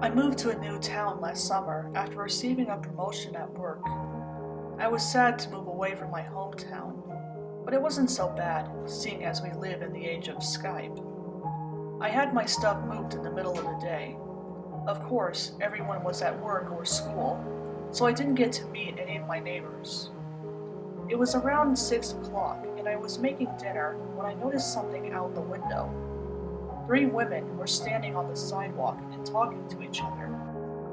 I moved to a new town last summer after receiving a promotion at work. I was sad to move away from my hometown, but it wasn't so bad, seeing as we live in the age of Skype. I had my stuff moved in the middle of the day. Of course, everyone was at work or school, so I didn't get to meet any of my neighbors. It was around 6 o'clock, and I was making dinner when I noticed something out the window. 3 women were standing on the sidewalk and talking to each other.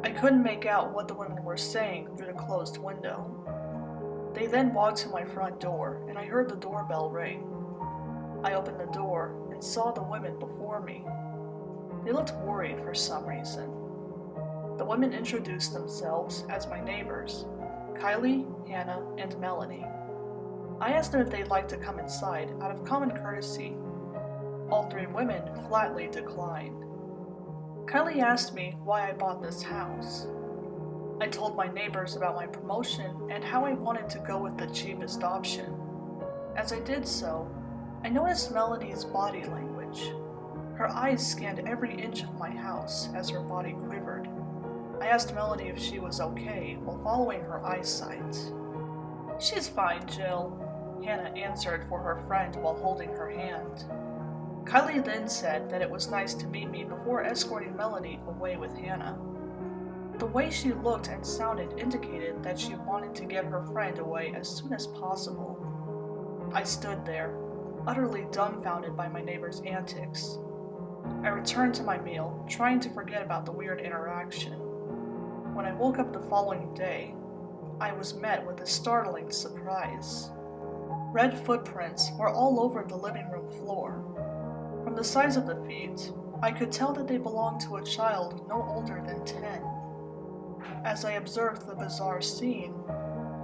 I couldn't make out what the women were saying through the closed window. They then walked to my front door, and I heard the doorbell ring. I opened the door and saw the women before me. They looked worried for some reason. The women introduced themselves as my neighbors, Kylie, Hannah, and Melanie. I asked them if they'd like to come inside out of common courtesy. All 3 women flatly declined. Kylie asked me why I bought this house. I told my neighbors about my promotion and how I wanted to go with the cheapest option. As I did so, I noticed Melanie's body language. Her eyes scanned every inch of my house as her body quivered. I asked Melanie if she was okay while following her eyesight. "She's fine, Jill," Hannah answered for her friend while holding her hand. Kylie then said that it was nice to meet me before escorting Melanie away with Hannah. The way she looked and sounded indicated that she wanted to get her friend away as soon as possible. I stood there, utterly dumbfounded by my neighbor's antics. I returned to my meal, trying to forget about the weird interaction. When I woke up the following day, I was met with a startling surprise. Red footprints were all over the living room floor. From the size of the feet, I could tell that they belonged to a child no older than 10. As I observed the bizarre scene,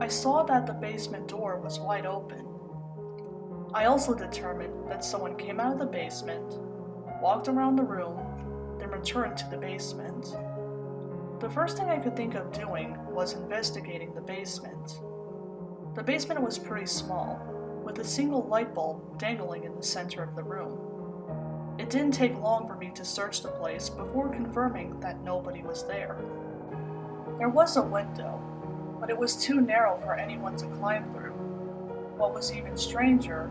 I saw that the basement door was wide open. I also determined that someone came out of the basement, walked around the room, then returned to the basement. The first thing I could think of doing was investigating the basement. The basement was pretty small, with a single light bulb dangling in the center of the room. It didn't take long for me to search the place before confirming that nobody was there. There was a window, but it was too narrow for anyone to climb through. What was even stranger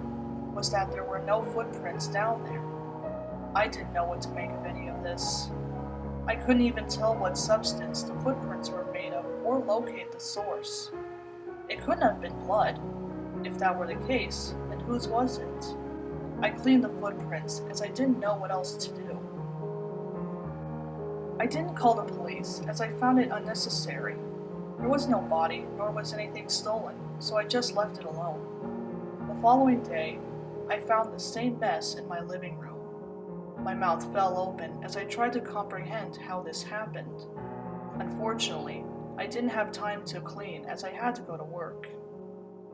was that there were no footprints down there. I didn't know what to make of any of this. I couldn't even tell what substance the footprints were made of or locate the source. It couldn't have been blood. If that were the case, then whose was it? I cleaned the footprints as I didn't know what else to do. I didn't call the police as I found it unnecessary. There was no body, nor was anything stolen, so I just left it alone. The following day, I found the same mess in my living room. My mouth fell open as I tried to comprehend how this happened. Unfortunately, I didn't have time to clean as I had to go to work.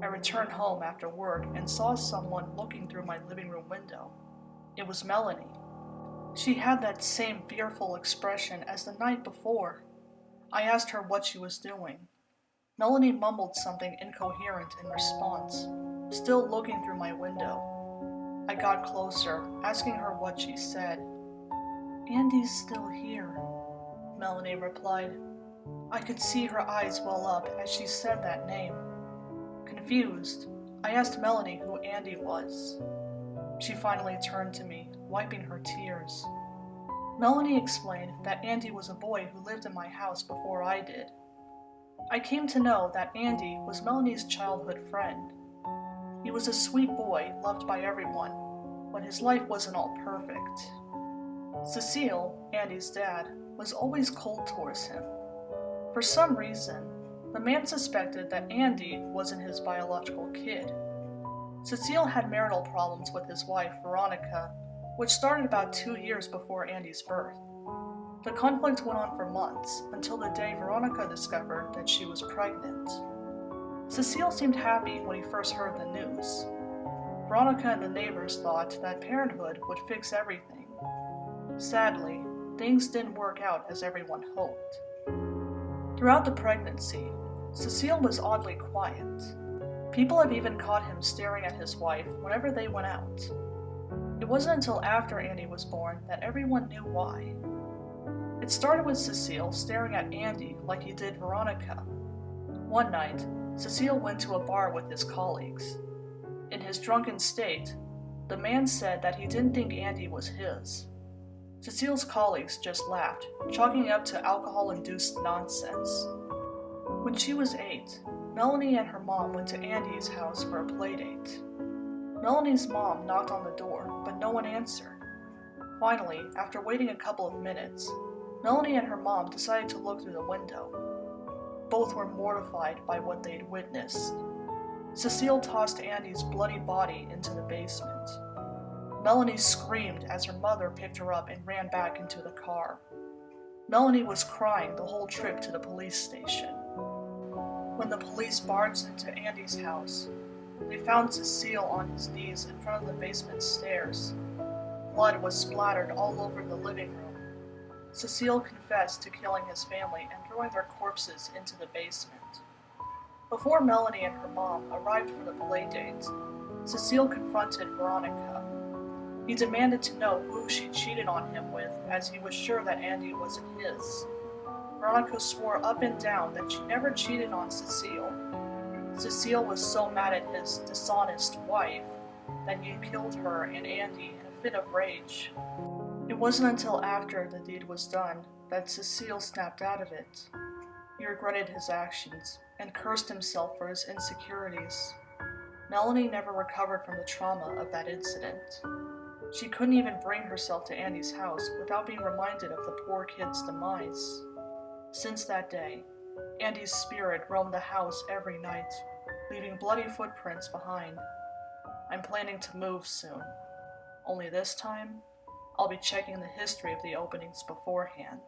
I returned home after work and saw someone looking through my living room window. It was Melanie. She had that same fearful expression as the night before. I asked her what she was doing. Melanie mumbled something incoherent in response, still looking through my window. I got closer, asking her what she said. "Andy's still here," Melanie replied. I could see her eyes well up as she said that name. Confused, I asked Melanie who Andy was. She finally turned to me, wiping her tears. Melanie explained that Andy was a boy who lived in my house before I did. I came to know that Andy was Melanie's childhood friend. He was a sweet boy loved by everyone, but his life wasn't all perfect. Cecile, Andy's dad, was always cold towards him. For some reason, the man suspected that Andy wasn't his biological kid. Cecile had marital problems with his wife, Veronica, which started about 2 years before Andy's birth. The conflict went on for months, until the day Veronica discovered that she was pregnant. Cecile seemed happy when he first heard the news. Veronica and the neighbors thought that parenthood would fix everything. Sadly, things didn't work out as everyone hoped. Throughout the pregnancy, Cecile was oddly quiet. People have even caught him staring at his wife whenever they went out. It wasn't until after Andy was born that everyone knew why. It started with Cecile staring at Andy like he did Veronica. One night, Cecile went to a bar with his colleagues. In his drunken state, the man said that he didn't think Andy was his. Cecile's colleagues just laughed, chalking it up to alcohol-induced nonsense. When she was 8, Melanie and her mom went to Andy's house for a playdate. Melanie's mom knocked on the door, but no one answered. Finally, after waiting a couple of minutes, Melanie and her mom decided to look through the window. Both were mortified by what they'd witnessed. Cecile tossed Andy's bloody body into the basement. Melanie screamed as her mother picked her up and ran back into the car. Melanie was crying the whole trip to the police station. When the police barged into Andy's house, they found Cecile on his knees in front of the basement stairs. Blood was splattered all over the living room. Cecile confessed to killing his family and throwing their corpses into the basement. Before Melanie and her mom arrived for the play date, Cecile confronted Veronica. He demanded to know who she cheated on him with, as he was sure that Andy wasn't his. Veronica swore up and down that she never cheated on Cecile. Cecile was so mad at his dishonest wife that he killed her and Andy in a fit of rage. It wasn't until after the deed was done that Cecile snapped out of it. He regretted his actions and cursed himself for his insecurities. Melanie never recovered from the trauma of that incident. She couldn't even bring herself to Andy's house without being reminded of the poor kid's demise. Since that day, Andy's spirit roamed the house every night, leaving bloody footprints behind. I'm planning to move soon. Only this time, I'll be checking the history of the openings beforehand.